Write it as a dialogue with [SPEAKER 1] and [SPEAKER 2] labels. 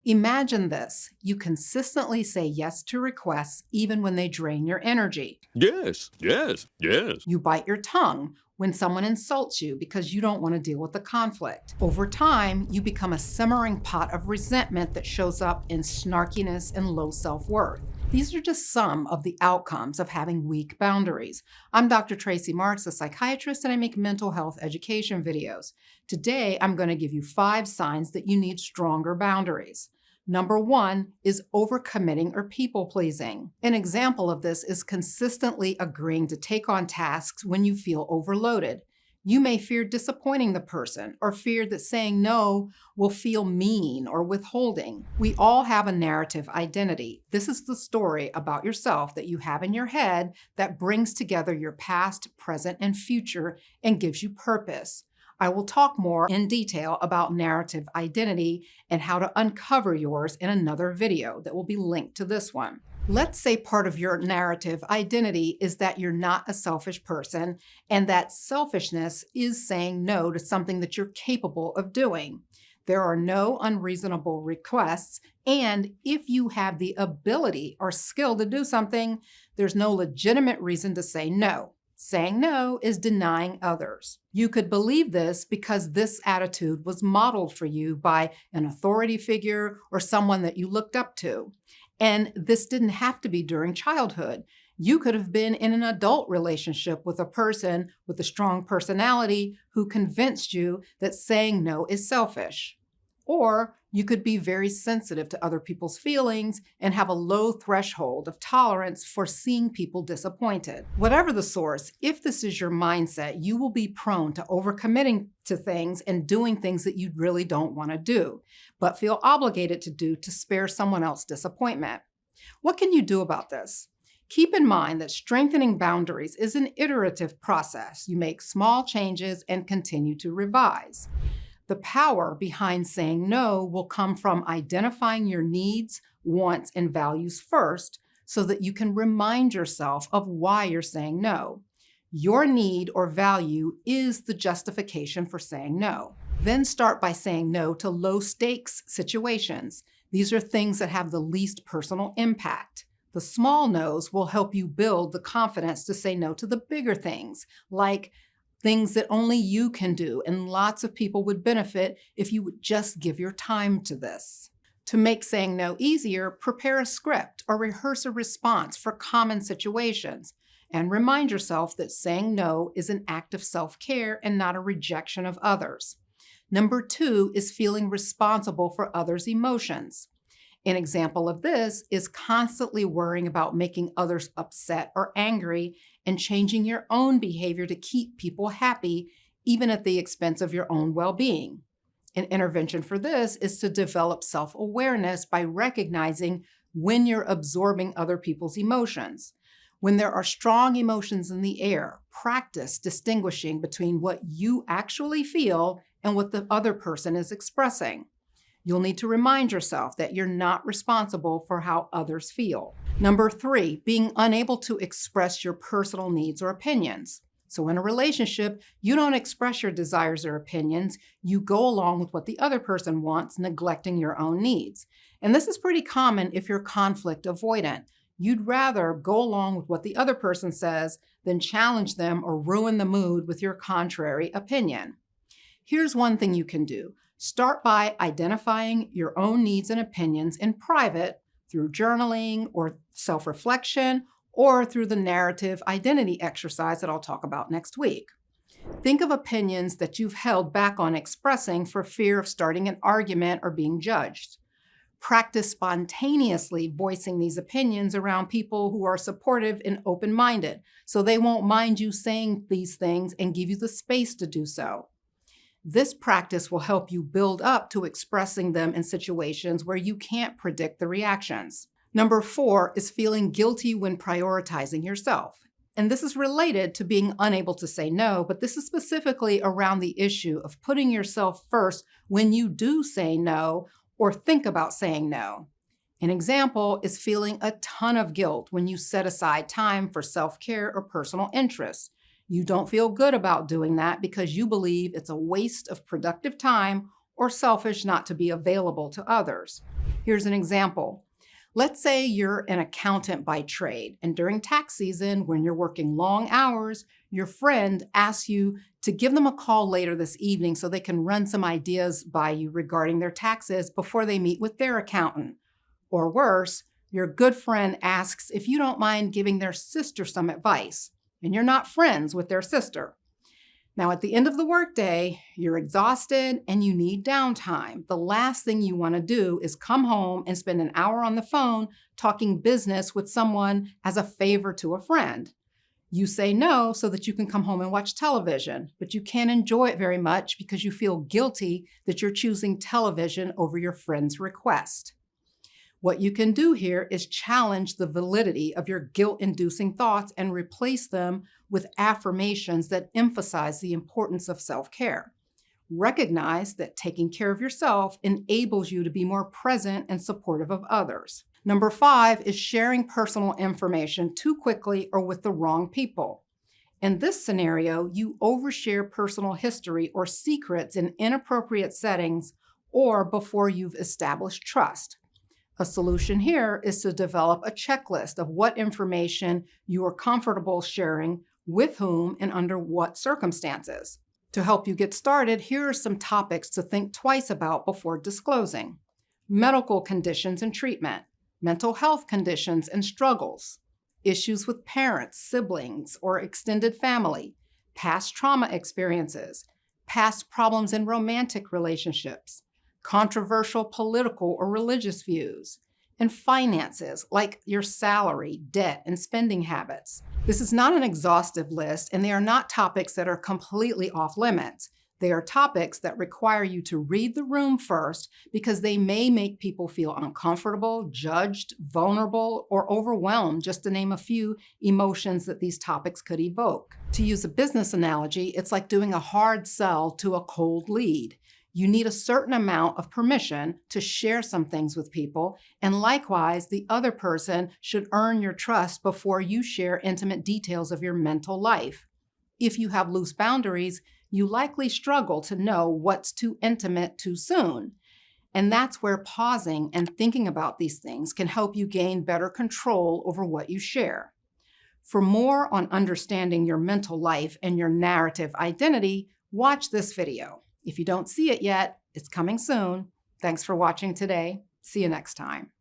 [SPEAKER 1] Imagine this. You consistently say yes to requests even when they drain your energy.
[SPEAKER 2] Yes, yes, yes.
[SPEAKER 1] You bite your tongue when someone insults you because you don't want to deal with the conflict. Over time, you become a simmering pot of resentment that shows up in snarkiness and low self-worth. These are just some of the outcomes of having weak boundaries. I'm Dr. Tracey Marks, a psychiatrist, and I make mental health education videos. Today, I'm going to give you 5 signs that you need stronger boundaries. Number 1 is overcommitting or people-pleasing. An example of this is consistently agreeing to take on tasks when you feel overloaded. You may fear disappointing the person or fear that saying no will feel mean or withholding. We all have a narrative identity. This is the story about yourself that you have in your head that brings together your past, present, and future and gives you purpose. I will talk more in detail about narrative identity and how to uncover yours in another video that will be linked to this one. Let's say part of your narrative identity is that you're not a selfish person and that selfishness is saying no to something that you're capable of doing. There are no unreasonable requests, and if you have the ability or skill to do something, there's no legitimate reason to say no. Saying no is denying others. You could believe this because this attitude was modeled for you by an authority figure or someone that you looked up to. And this didn't have to be during childhood. You could have been in an adult relationship with a person with a strong personality who convinced you that saying no is selfish. Or you could be very sensitive to other people's feelings and have a low threshold of tolerance for seeing people disappointed. Whatever the source, if this is your mindset, you will be prone to overcommitting to things and doing things that you really don't want to do, but feel obligated to do to spare someone else disappointment. What can you do about this? Keep in mind that strengthening boundaries is an iterative process. You make small changes and continue to revise. The power behind saying no will come from identifying your needs, wants, and values first so that you can remind yourself of why you're saying no. Your need or value is the justification for saying no. Then start by saying no to low-stakes situations. These are things that have the least personal impact. The small no's will help you build the confidence to say no to the bigger things, like things that only you can do, and lots of people would benefit if you would just give your time to this. To make saying no easier, prepare a script or rehearse a response for common situations, and remind yourself that saying no is an act of self-care and not a rejection of others. Number 2 is feeling responsible for others' emotions. An example of this is constantly worrying about making others upset or angry and changing your own behavior to keep people happy, even at the expense of your own well-being. An intervention for this is to develop self-awareness by recognizing when you're absorbing other people's emotions. When there are strong emotions in the air, practice distinguishing between what you actually feel and what the other person is expressing. You'll need to remind yourself that you're not responsible for how others feel. Number 3, being unable to express your personal needs or opinions. So in a relationship, you don't express your desires or opinions. You go along with what the other person wants, neglecting your own needs. And this is pretty common if you're conflict avoidant. You'd rather go along with what the other person says than challenge them or ruin the mood with your contrary opinion. Here's one thing you can do. Start by identifying your own needs and opinions in private through journaling or self-reflection or through the narrative identity exercise that I'll talk about next week. Think of opinions that you've held back on expressing for fear of starting an argument or being judged. Practice spontaneously voicing these opinions around people who are supportive and open-minded, so they won't mind you saying these things and give you the space to do so. This practice will help you build up to expressing them in situations where you can't predict the reactions. Number 4 is feeling guilty when prioritizing yourself. And this is related to being unable to say no, but this is specifically around the issue of putting yourself first when you do say no or think about saying no. An example is feeling a ton of guilt when you set aside time for self-care or personal interests. You don't feel good about doing that because you believe it's a waste of productive time or selfish not to be available to others. Here's an example. Let's say you're an accountant by trade, and during tax season, when you're working long hours, your friend asks you to give them a call later this evening so they can run some ideas by you regarding their taxes before they meet with their accountant. Or worse, your good friend asks if you don't mind giving their sister some advice, and you're not friends with their sister. Now, at the end of the workday, you're exhausted and you need downtime. The last thing you want to do is come home and spend an hour on the phone talking business with someone as a favor to a friend. You say no so that you can come home and watch television, but you can't enjoy it very much because you feel guilty that you're choosing television over your friend's request. What you can do here is challenge the validity of your guilt-inducing thoughts and replace them with affirmations that emphasize the importance of self-care. Recognize that taking care of yourself enables you to be more present and supportive of others. Number 5 is sharing personal information too quickly or with the wrong people. In this scenario, you overshare personal history or secrets in inappropriate settings or before you've established trust. A solution here is to develop a checklist of what information you are comfortable sharing, with whom, and under what circumstances. To help you get started, here are some topics to think twice about before disclosing. Medical conditions and treatment, mental health conditions and struggles, issues with parents, siblings, or extended family, past trauma experiences, past problems in romantic relationships, controversial political or religious views, and finances like your salary, debt, and spending habits. This is not an exhaustive list, and they are not topics that are completely off limits. They are topics that require you to read the room first because they may make people feel uncomfortable, judged, vulnerable, or overwhelmed, just to name a few emotions that these topics could evoke. To use a business analogy, it's like doing a hard sell to a cold lead. You need a certain amount of permission to share some things with people, and likewise, the other person should earn your trust before you share intimate details of your mental life. If you have loose boundaries, you likely struggle to know what's too intimate too soon. And that's where pausing and thinking about these things can help you gain better control over what you share. For more on understanding your mental life and your narrative identity, watch this video. If you don't see it yet, it's coming soon. Thanks for watching today. See you next time.